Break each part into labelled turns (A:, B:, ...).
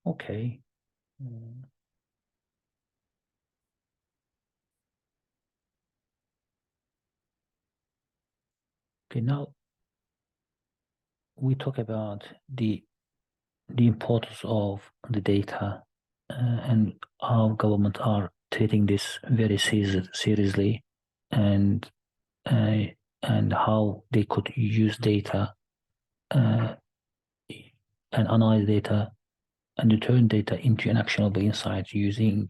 A: Okay. Mm. Okay, now we talk about the importance of the data and how government are treating this very seriously, and uh, and how they could use data uh, and analyze data and turn data into an actionable insights using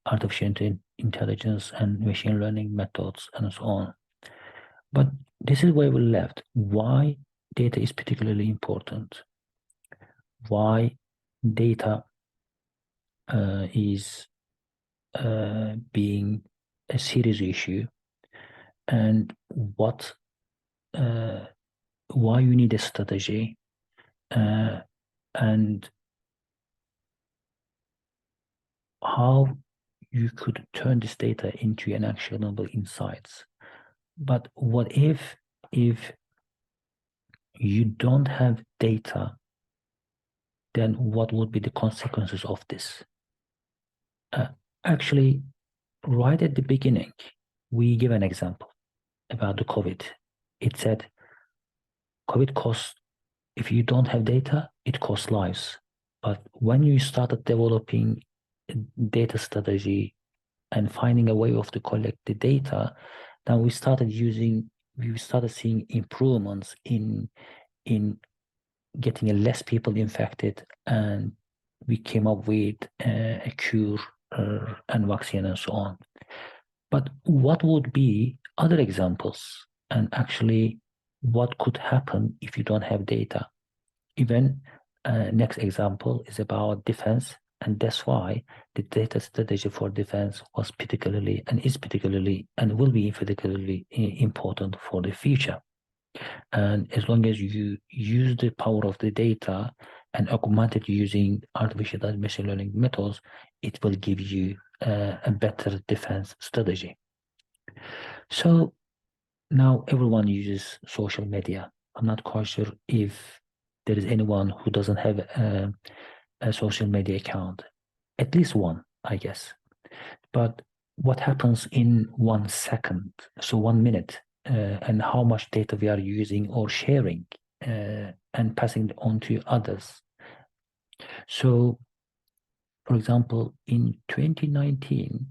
A: artificial intelligence and machine learning methods and so on. But this is where we left. Why data is particularly important? Why data is being a serious issue, and what uh, why you need a strategy, uh, and how you could turn this data into an actionable insights. But what if you don't have data, then what would be the consequences of this? Uh, Actually, right at the beginning, we give an example about the COVID. It said COVID costs, if you don't have data, it costs lives. But when you started developing a data strategy and finding a way of to collect the data, then we started seeing improvements in getting less people infected, and we came up with a cure and vaccine and so on. But what would be other examples? And actually, what could happen if you don't have data? Even next example is about defense, and that's why the data strategy for defense was particularly and is particularly and will be particularly important for the future. And as long as you use the power of the data and augment it using artificial and machine learning methods, it will give you a better defense strategy. So now everyone uses social media. I'm not quite sure if there is anyone who doesn't have a social media account. At least one, I guess. But what happens in 1 second, so 1 minute, and how much data we are using or sharing and passing it on to others. So, for example, in 2019,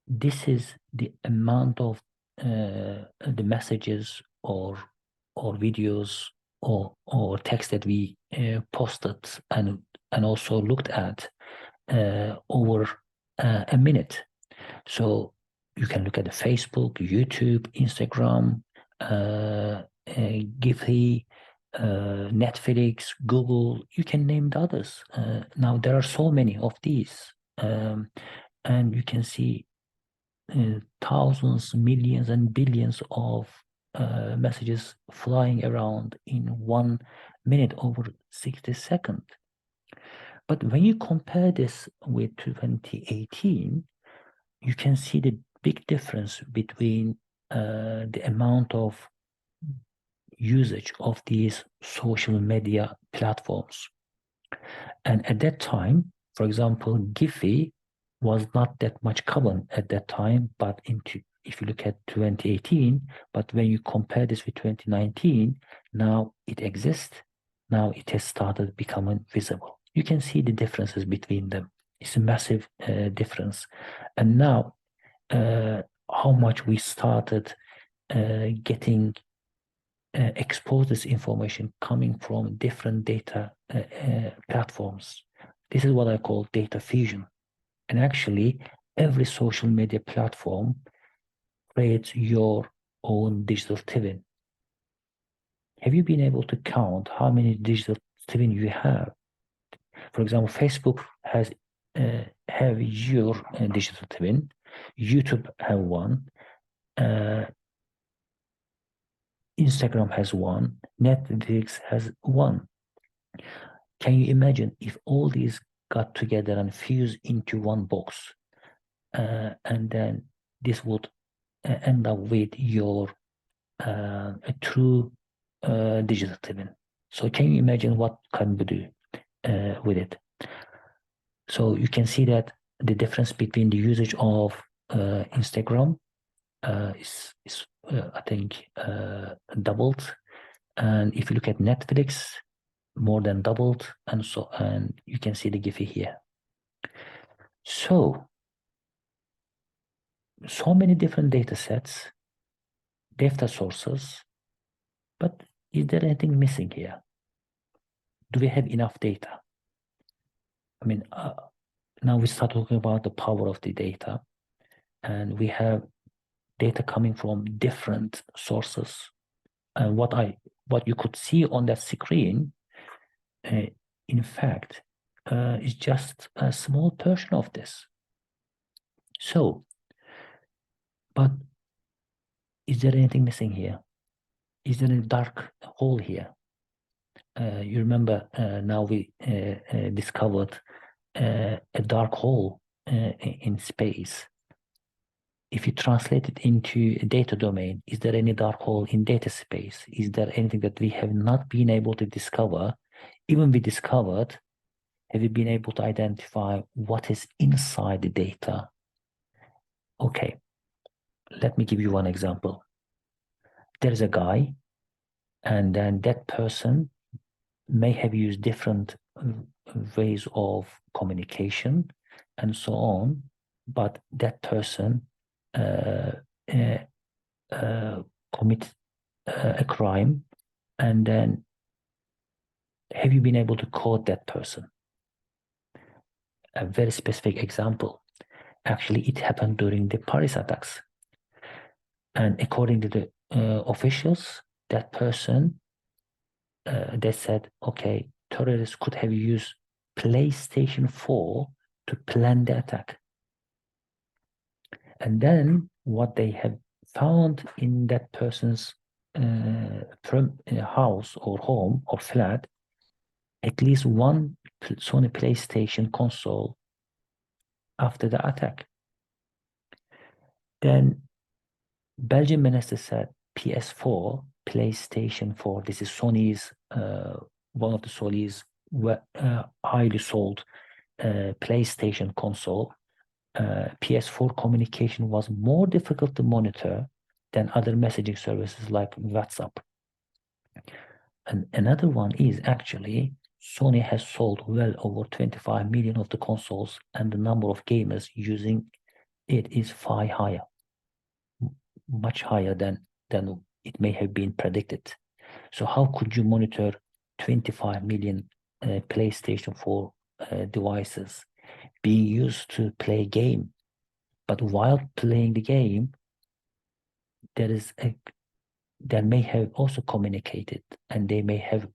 A: this is the amount of the messages or videos or text that we posted and also looked at over a minute. So you can look at the Facebook, YouTube, Instagram, Giphy, Netflix, Google. You can name the others. Now there are so many of these, and you can see thousands, millions, and billions of messages flying around in 1 minute over 60 seconds. But when you compare this with 2018, you can see the big difference between the amount of usage of these social media platforms. And at that time, for example, Giphy was not that much common at that time, but if you look at 2018, but when you compare this with 2019, now it exists. Now it has started becoming visible. You can see the differences between them. It's a massive difference. And now how much we started getting expose this information coming from different data platforms. This is what I call data fusion. And actually, every social media platform creates your own digital twin. Have you been able to count how many digital twin you have? For example, Facebook has have your digital twin. YouTube have one. Uh, Instagram has one. Netflix has one. Can you imagine if all these got together and fused into one box, and then this would end up with your a true digital twin? So can you imagine what can we do with it? So you can see that the difference between the usage of Instagram is I think doubled, and if you look at Netflix, more than doubled, and you can see the Giphy here. So many different data sets, data sources, but is there anything missing here? Do we have enough data? I mean, now we start talking about the power of the data, and we have data coming from different sources. And what you could see on that screen, in fact, is just a small portion of this. So, but is there anything missing here? Is there a dark hole here? You remember now we discovered a dark hole in space. If you translate it into a data domain, is there any dark hole in data space? Is there anything that we have not been able to discover? Even we discovered, have you been able to identify what is inside the data? Okay, let me give you one example. There's a guy, and then that person may have used different ways of communication and so on, but that person commit a crime, and then have you been able to caught that person? A very specific example. Actually, it happened during the Paris attacks. And according to the officials, that person, they said, okay, terrorists could have used PlayStation 4 to plan the attack. And then what they have found in that person's house or home or flat, at least one Sony PlayStation console after the attack. Then Belgian minister said PS4, PlayStation 4, this is Sony's, one of the Sony's highly sold PlayStation console. PS4 communication was more difficult to monitor than other messaging services like WhatsApp. And another one is actually Sony has sold well over 25 million of the consoles, and the number of gamers using it is far higher, much higher than it may have been predicted. So how could you monitor 25 million PlayStation 4 devices being used to play a game? But while playing the game, there may have also communicated, and they may have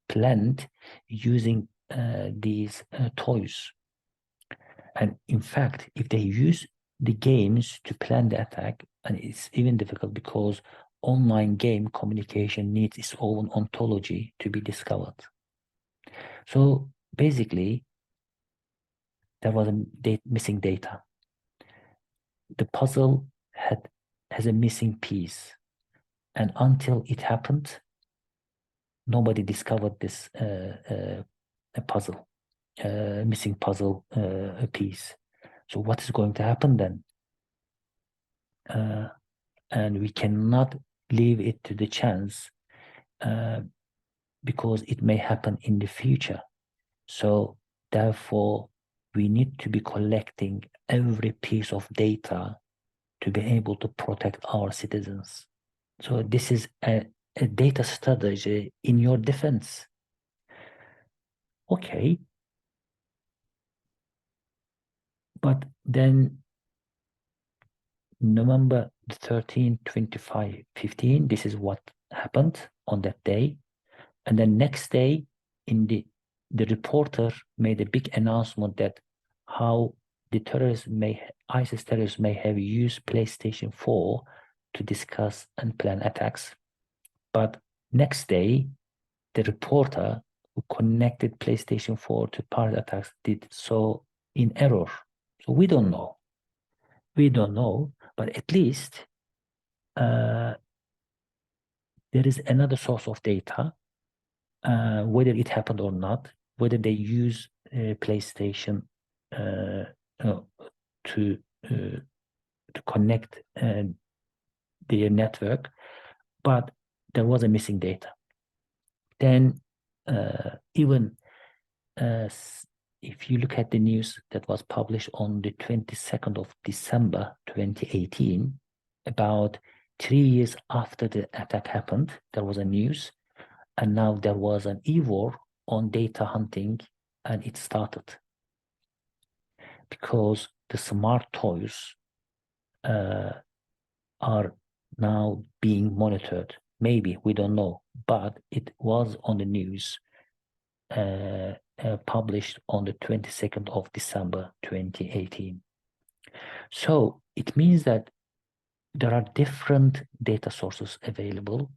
A: planned using these toys. And in fact, if they use the games to plan the attack, and it's even difficult because online game communication needs its own ontology to be discovered. So basically, there was a missing data. The puzzle has a missing piece, and until it happened, nobody discovered this puzzle, missing puzzle piece. So what is going to happen then? And we cannot leave it to the chance because it may happen in the future. So therefore, we need to be collecting every piece of data to be able to protect our citizens. So this is a data strategy in your defense. Okay. But then November 13, 2015, this is what happened on that day. And then next day, in the reporter made a big announcement that how the ISIS terrorists may have used PlayStation 4 to discuss and plan attacks. But next day, the reporter who connected PlayStation 4 to Paris attacks did so in error. So we don't know. We don't know, but at least there is another source of data, whether it happened or not, whether they use PlayStation to connect their network, but there was a missing data. Then even if you look at the news that was published on the 22nd of December 2018, about 3 years after the attack happened, there was a news, and now there was an e-war on data hunting, and it started because the smart toys are now being monitored. Maybe, we don't know, but it was on the news published on the 22nd of December 2018. So it means that there are different data sources available,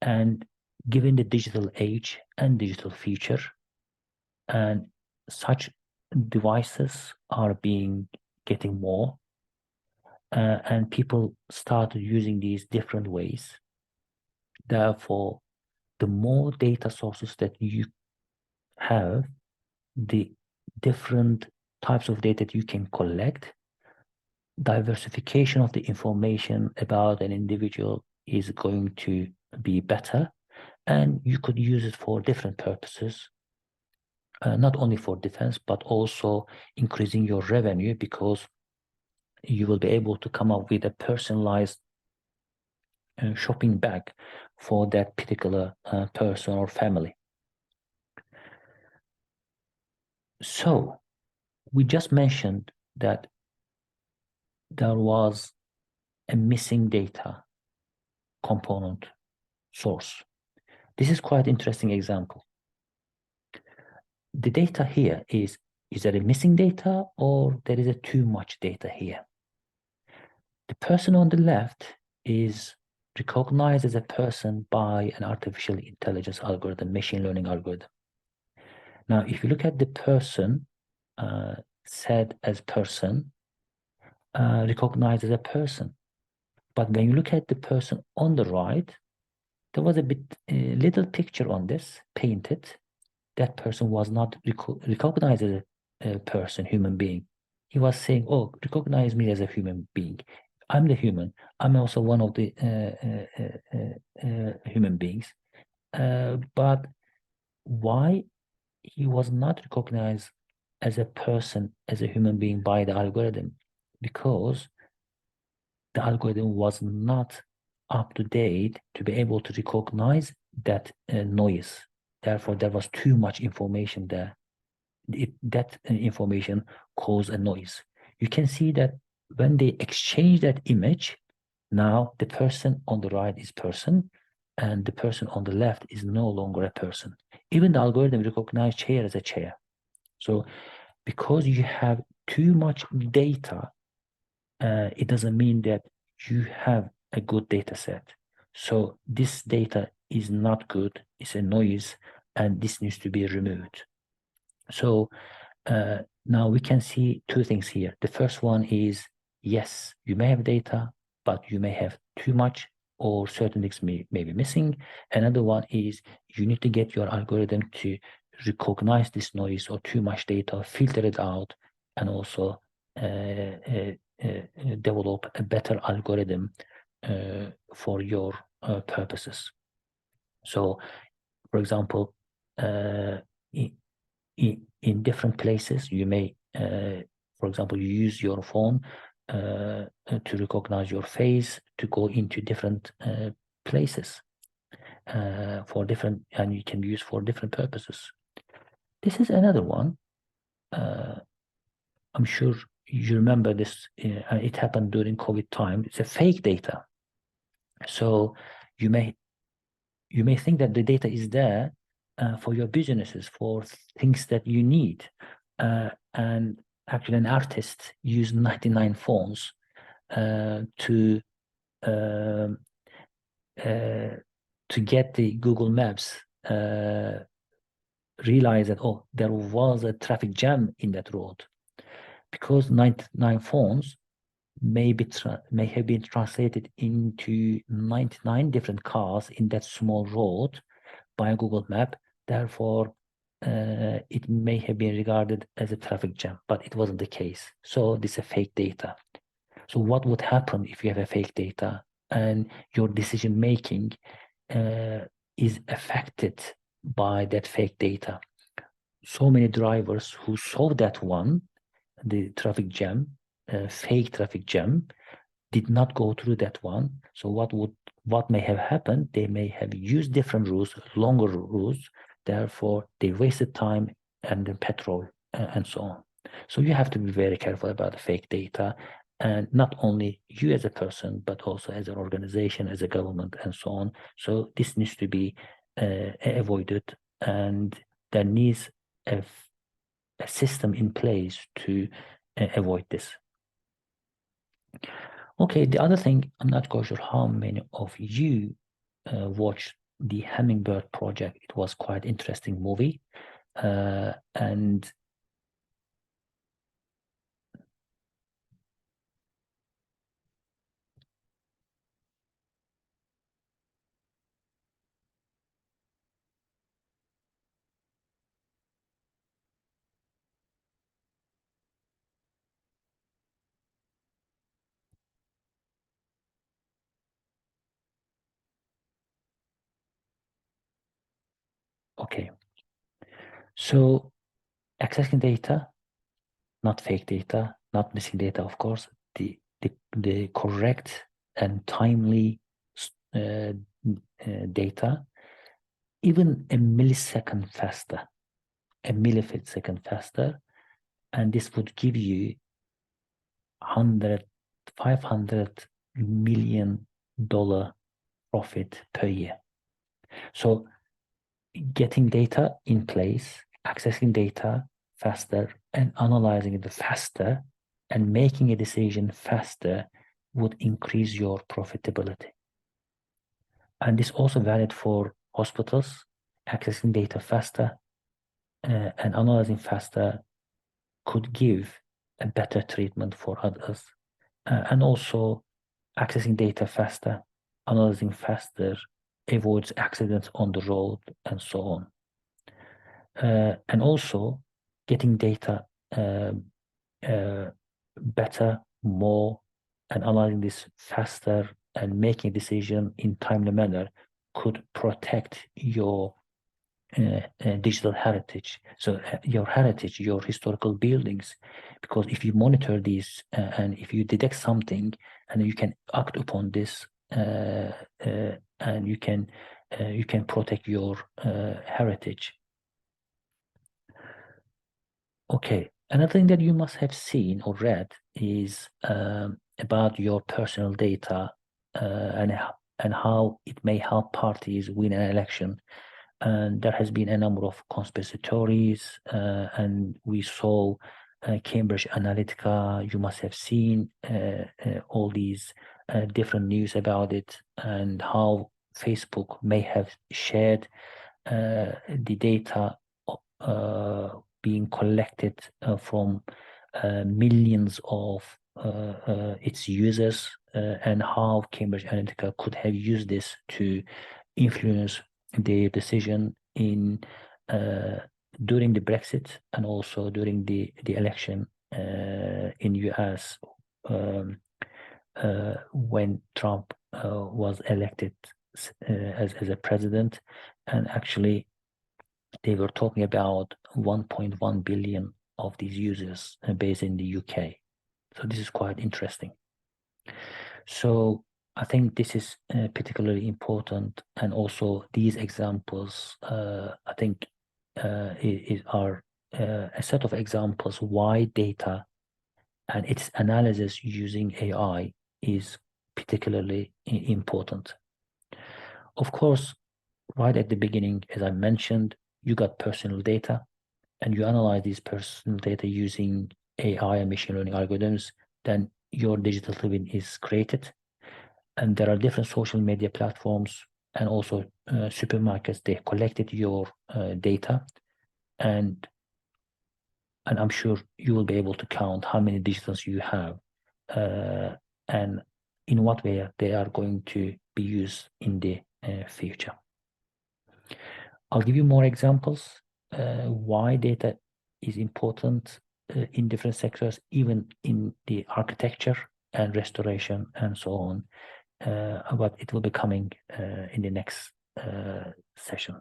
A: and given the digital age and digital future, and such devices are getting more, and people started using these different ways. Therefore, the more data sources that you have, the different types of data that you can collect, diversification of the information about an individual is going to be better, and you could use it for different purposes, not only for defense, but also increasing your revenue, because you will be able to come up with a personalized shopping bag for that particular person or family. So we just mentioned that there was a missing data component source. This is quite interesting example. The data here is there a missing data, or there is a too much data here? The person on the left is recognized as a person by an artificial intelligence algorithm, machine learning algorithm. Now, if you look at the person said as person, recognized as a person. But when you look at the person on the right, there was a little picture on this painted. That person was not recognized as a person, human being. He was saying, oh, recognize me as a human being. I'm the human. I'm also one of the human beings. But why he was not recognized as a person, as a human being by the algorithm? Because the algorithm was not up to date to be able to recognize that noise. Therefore, there was too much information there. That information caused a noise. You can see that when they exchange that image, now the person on the right is person, and the person on the left is no longer a person. Even the algorithm recognized chair as a chair. So because you have too much data, it doesn't mean that you have a good data set. So this data is not good, it's a noise, and this needs to be removed. So now we can see two things here. The first one is, yes, you may have data, but you may have too much, or certain things may be missing. Another one is you need to get your algorithm to recognize this noise or too much data, filter it out, and also develop a better algorithm for your purposes. So, for example, in different places, you may, for example, you use your phone to recognize your face to go into different places for different, and you can use for different purposes. This is another one. I'm sure you remember this. It happened during COVID time. It's a fake data. So you may think that the data is there for your businesses, for things that you need. And actually, an artist used 99 phones to get the Google Maps realize that, oh, there was a traffic jam in that road, because 99 phones may have been translated into 99 different cars in that small road by a Google Map. Therefore, it may have been regarded as a traffic jam, but it wasn't the case. So this is a fake data. So what would happen if you have a fake data and your decision making is affected by that fake data? So many drivers who saw that one, the traffic jam, fake traffic jam, did not go through that one. So what may have happened? They may have used different routes, longer routes. Therefore, they wasted time and then petrol and so on. So you have to be very careful about the fake data, and not only you as a person, but also as an organization, as a government, and so on. So this needs to be avoided, and there needs a system in place to avoid this. Okay, the other thing, I'm not quite sure how many of you watched the Hummingbird Project. It was quite interesting movie. And okay, so accessing data, not fake data, not missing data, of course, the correct and timely data, even a millisecond faster, a millisecond faster, and this would give you 500 million dollar profit per year. So getting data in place, accessing data faster, and analyzing it faster, and making a decision faster would increase your profitability. And this also valid for hospitals. Accessing data faster and analyzing faster could give a better treatment for others. And also accessing data faster, analyzing faster, avoids accidents on the road, and so on. And also getting data better, more, and analyzing this faster and making a decision in timely manner could protect your digital heritage. So your heritage, your historical buildings, because if you monitor these and if you detect something and you can act upon this and you can protect your heritage. Okay, another thing that you must have seen or read is about your personal data and how it may help parties win an election. And there has been a number of conspiracy theories, and we saw Cambridge Analytica. You must have seen all these different news about it and how Facebook may have shared the data being collected from millions of its users, and how Cambridge Analytica could have used this to influence their decision in during the Brexit and also during the election in US when Trump was elected as a president. And actually they were talking about 1.1 billion of these users based in the UK. So this is quite interesting. So I think this is particularly important, and also these examples, I think, are a set of examples why data and its analysis using AI is particularly important. Of course, right at the beginning, as I mentioned, you got personal data, and you analyze these personal data using AI and machine learning algorithms, then your digital twin is created. And there are different social media platforms and also supermarkets. They collected your data, and I'm sure you will be able to count how many digitals you have and in what way they are going to be used in the future. I'll give you more examples. why data is important in different sectors, even in the architecture and restoration and so on. But it will be coming in the next session.